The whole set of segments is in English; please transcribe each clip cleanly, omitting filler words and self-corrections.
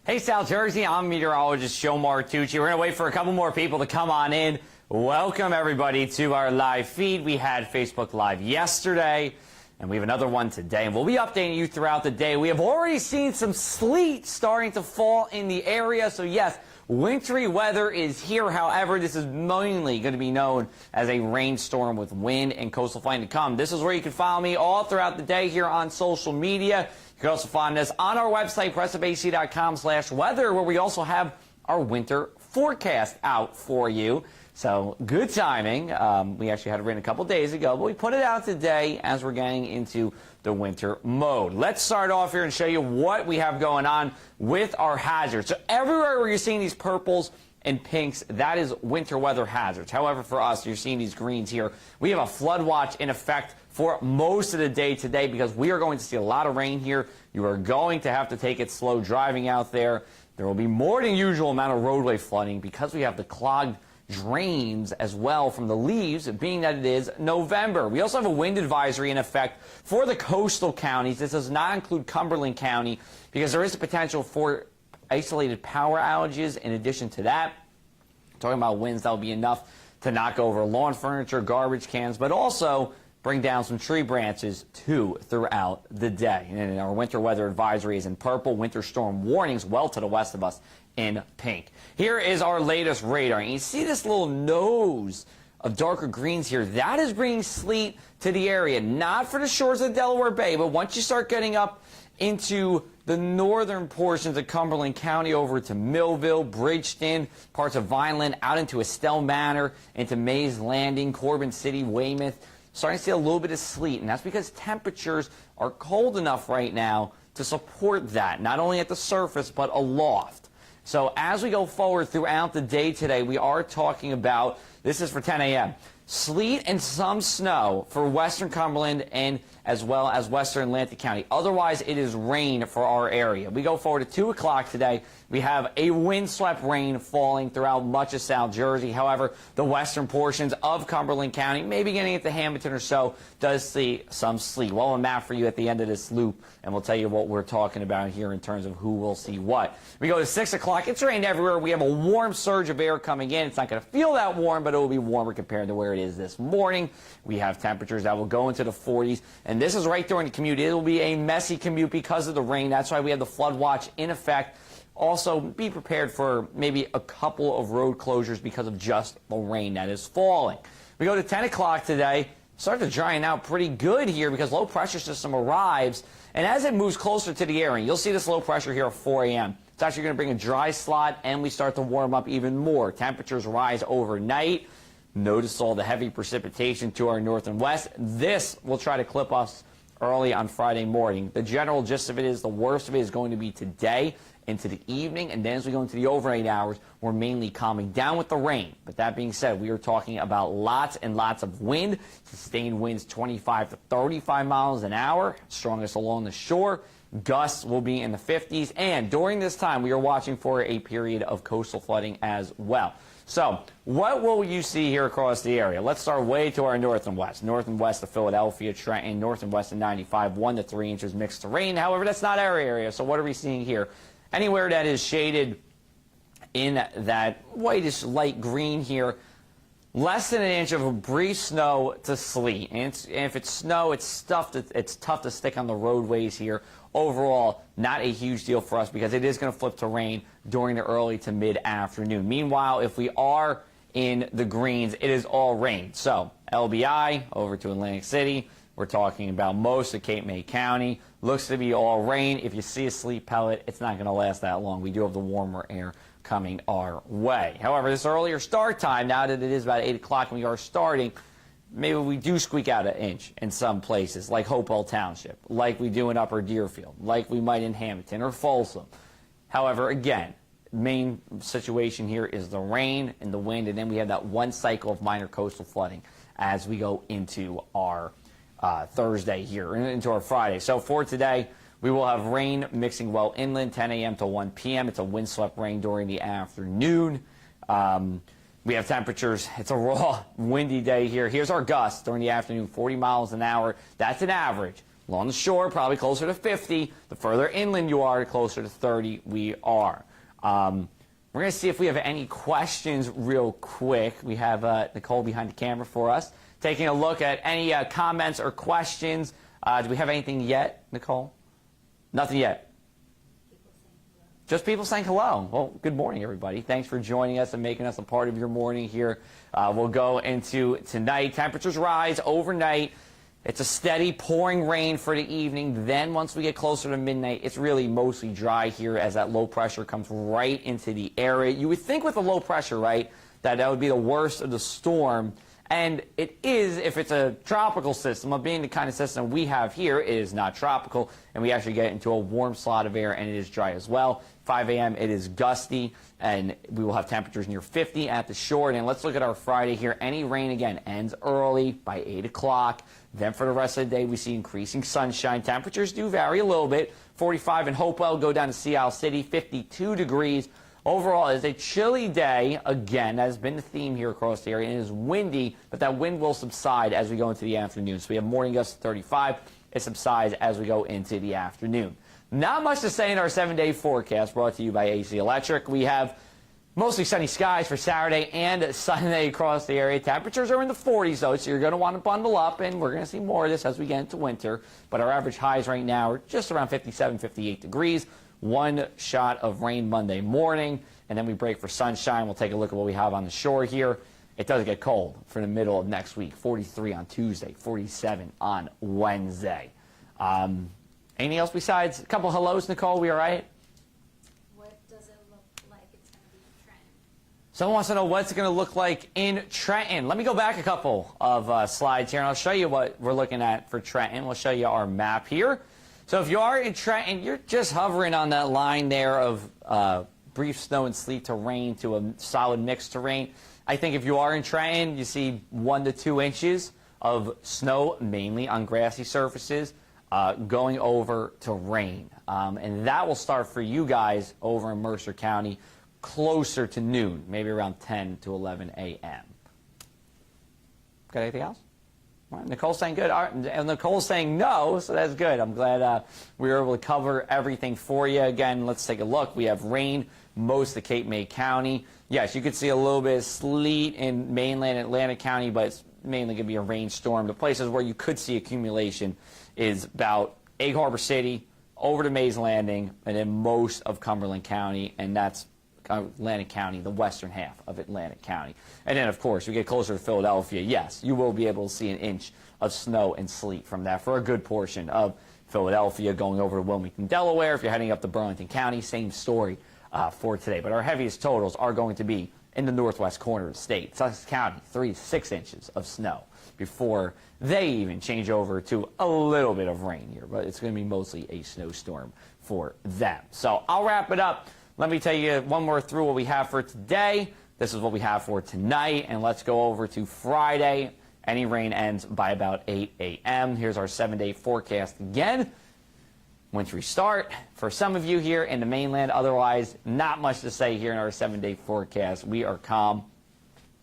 Hey, South Jersey, I'm Meteorologist Joe Martucci. We're going to wait for a couple more people to come on in. Welcome, everybody, to our live feed. We had Facebook Live yesterday, and we have another one today. And we'll be updating you throughout the day. We have already seen some sleet starting to fall in the area. So, yes, wintry weather is here. However, this is mainly going to be known as a rainstorm with wind and coastal flooding to come. This is where you can follow me all throughout the day here on social media. You can also find us on our website, pressabac.com/weather, where we also have our winter forecast out for you. So good timing. We actually had it rain a couple days ago, but we put it out today as we're getting into the winter mode. Let's start off here and show you what we have going on with our hazards. So everywhere where you're seeing these purples and pinks, that is winter weather hazards. However, for us, you're seeing these greens here. We have a flood watch in effect for most of the day today because we are going to see a lot of rain here. You are going to have to take it slow driving out there. There will be more than usual amount of roadway flooding because we have the clogged drains as well from the leaves, being that it is November. We also have a wind advisory in effect for the coastal counties. This does not include Cumberland County because there is a potential for isolated power outages. In addition to that, talking about winds that will be enough to knock over lawn furniture, garbage cans, but also bring down some tree branches too throughout the day. And our winter weather advisory is in purple, winter storm warnings well to the west of us in pink. Here is our latest radar. And you see this little nose of darker greens here. That is bringing sleet to the area, not for the shores of the Delaware Bay, but once you start getting up into the northern portions of Cumberland County over to Millville, Bridgeton, parts of Vineland, out into Estelle Manor, into Mays Landing, Corbin City, Weymouth, starting to see a little bit of sleet, and that's because temperatures are cold enough right now to support that, not only at the surface, but aloft. So as we go forward throughout the day today, we are talking about, this is for 10 a.m., sleet and some snow for western Cumberland and as well as western Atlantic County. Otherwise, it is rain for our area. We go forward to 2 o'clock today. We have a windswept rain falling throughout much of South Jersey. However, the western portions of Cumberland County, maybe getting into Hamilton or so, does see some sleet. We'll have a map for you at the end of this loop, and we'll tell you what we're talking about here in terms of who will see what. We go to 6 o'clock. It's rained everywhere. We have a warm surge of air coming in. It's not going to feel that warm, but it will be warmer compared to where it is this morning. We have temperatures that will go into the 40s. And this is right during the commute. It will be a messy commute because of the rain. That's why we have the flood watch in effect. Also, be prepared for maybe a couple of road closures because of just the rain that is falling. We go to 10 o'clock today. Start to drying out pretty good here because low pressure system arrives. And as it moves closer to the area, you'll see this low pressure here at 4 a.m. It's actually going to bring a dry slot, and we start to warm up even more. Temperatures rise overnight. Notice all the heavy precipitation to our north and west. This will try to clip us early on Friday morning. The general gist of it is the worst of it is going to be today into the evening, and then as we go into the overnight hours, we're mainly calming down with the rain. But that being said, we are talking about lots and lots of wind, sustained winds 25 to 35 miles an hour, strongest along the shore. Gusts will be in the 50s, and during this time, we are watching for a period of coastal flooding as well. So, what will you see here across the area? Let's start way to our north and west. North and west of Philadelphia, Trenton, north and west of 95, 1 to 3 inches mixed terrain. However, that's not our area, so what are we seeing here? Anywhere that is shaded in that whitish light green here, less than an inch of a brief snow to sleet. And if it's snow, it's tough to stick on the roadways here. Overall, not a huge deal for us because it is going to flip to rain during the early to mid-afternoon. Meanwhile, if we are in the greens, it is all rain. So LBI over to Atlantic City, we're talking about most of Cape May County. Looks to be all rain. If you see a sleet pellet, it's not going to last that long. We do have the warmer air coming our way. However, this earlier start time, now that it is about 8 o'clock and we are starting, maybe we do squeak out an inch in some places, like Hopewell Township, like we do in Upper Deerfield, like we might in Hamilton or Folsom. However, again, main situation here is the rain and the wind, and then we have that one cycle of minor coastal flooding as we go into our Thursday here, into our Friday. So for today, we will have rain mixing well inland, 10 a.m. to 1 p.m. It's a windswept rain during the afternoon. We have temperatures. It's a raw, windy day here. Here's our gusts during the afternoon, 40 miles an hour. That's an average. Along the shore, probably closer to 50. The further inland you are, the closer to 30 we are. We're going to see if we have any questions real quick. We have Nicole behind the camera for us, taking a look at any comments or questions. Do we have anything yet, Nicole? Nothing yet. Just people saying hello. Well, good morning, everybody. Thanks for joining us and making us a part of your morning here. We'll go into tonight. Temperatures rise overnight. It's a steady pouring rain for the evening. Then once we get closer to midnight, it's really mostly dry here as that low pressure comes right into the area. You would think with the low pressure, right, that would be the worst of the storm. And it is if it's a tropical system. But being the kind of system we have here, it is not tropical. And we actually get into a warm slot of air, and it is dry as well. 5 a.m. it is gusty, and we will have temperatures near 50 at the shore. And let's look at our Friday here. Any rain, again, ends early by 8 o'clock. Then for the rest of the day, we see increasing sunshine. Temperatures do vary a little bit. 45 in Hopewell, go down to Sea Isle City, 52 degrees. Overall, it's a chilly day. Again, that has been the theme here across the area. It is windy, but that wind will subside as we go into the afternoon. So we have morning gusts of 35. It subsides as we go into the afternoon. Not much to say in our 7-day forecast brought to you by AC Electric. We have mostly sunny skies for Saturday and Sunday across the area. Temperatures are in the 40s, though, so you're going to want to bundle up, and we're going to see more of this as we get into winter. But our average highs right now are just around 57, 58 degrees. One shot of rain Monday morning, and then we break for sunshine. We'll take a look at what we have on the shore here. It does get cold for the middle of next week. 43 on Tuesday, 47 on Wednesday. Anything else besides a couple hellos, Nicole? We all right? What does it look like it's going to be in Trenton? Someone wants to know what's it going to look like in Trenton. Let me go back a couple of slides here, and I'll show you what we're looking at for Trenton. We'll show you our map here. So if you are in Trenton, you're just hovering on that line there of brief snow and sleet to rain to a solid mix to rain. I think if you are in Trenton, you see 1 to 2 inches of snow, mainly on grassy surfaces, going over to rain. And that will start for you guys over in Mercer County closer to noon, maybe around 10 to 11 a.m. Got anything else? Well, Nicole's saying good. And Nicole's saying no, so that's good. I'm glad we were able to cover everything for you. Again, let's take a look. We have rain most of Cape May County. Yes, you could see a little bit of sleet in Mainland and Atlantic County, but it's mainly going to be a rainstorm. The places where you could see accumulation is about Egg Harbor City, over to Mays Landing, and then most of Cumberland County, and that's Atlantic County, the western half of Atlantic County. And then, of course, we get closer to Philadelphia, yes, you will be able to see an inch of snow and sleet from that for a good portion of Philadelphia, going over to Wilmington, Delaware. If you're heading up to Burlington County, same story for today. But our heaviest totals are going to be in the northwest corner of the state. Sussex County, 3 to 6 inches of snow before they even change over to a little bit of rain here. But it's going to be mostly a snowstorm for them. So I'll wrap it up. Let me tell you one more through what we have for today. This is what we have for tonight. And let's go over to Friday. Any rain ends by about 8 a.m. Here's our 7-day forecast again. Wintry start for some of you here in the mainland. Otherwise, not much to say here in our 7-day forecast. We are calm.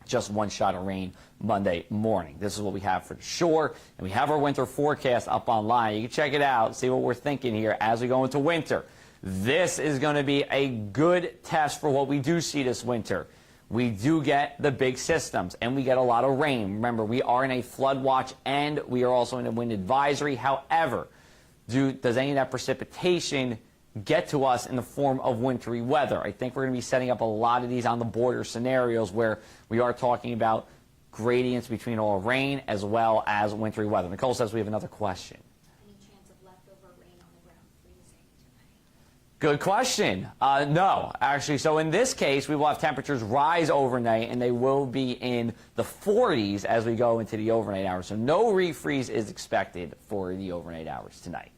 Just 1 shot of rain Monday morning. This is what we have for the shore. And we have our winter forecast up online. You can check it out, see what we're thinking here as we go into winter. This is going to be a good test for what we do see this winter. We do get the big systems, and we get a lot of rain. Remember, we are in a flood watch, and we are also in a wind advisory. However, does any of that precipitation get to us in the form of wintry weather? I think we're going to be setting up a lot of these on the border scenarios where we are talking about gradients between all rain as well as wintry weather. Nicole says we have another question. Any chance of leftover rain on the ground freezing tonight? Good question. No, actually. So in this case, we will have temperatures rise overnight, and they will be in the 40s as we go into the overnight hours. So no refreeze is expected for the overnight hours tonight.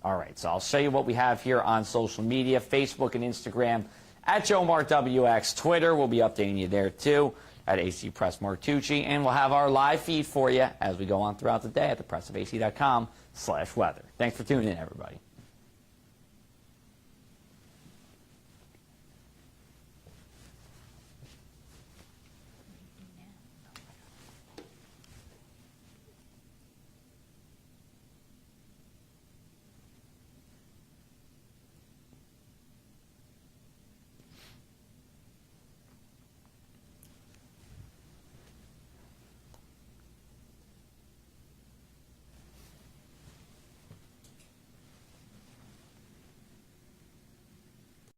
All right, so I'll show you what we have here on social media, Facebook and Instagram, at Joe MartWX. Twitter, we'll be updating you there too, at AC Press Martucci. And we'll have our live feed for you as we go on throughout the day at thepressofac.com/weather. Thanks for tuning in, everybody.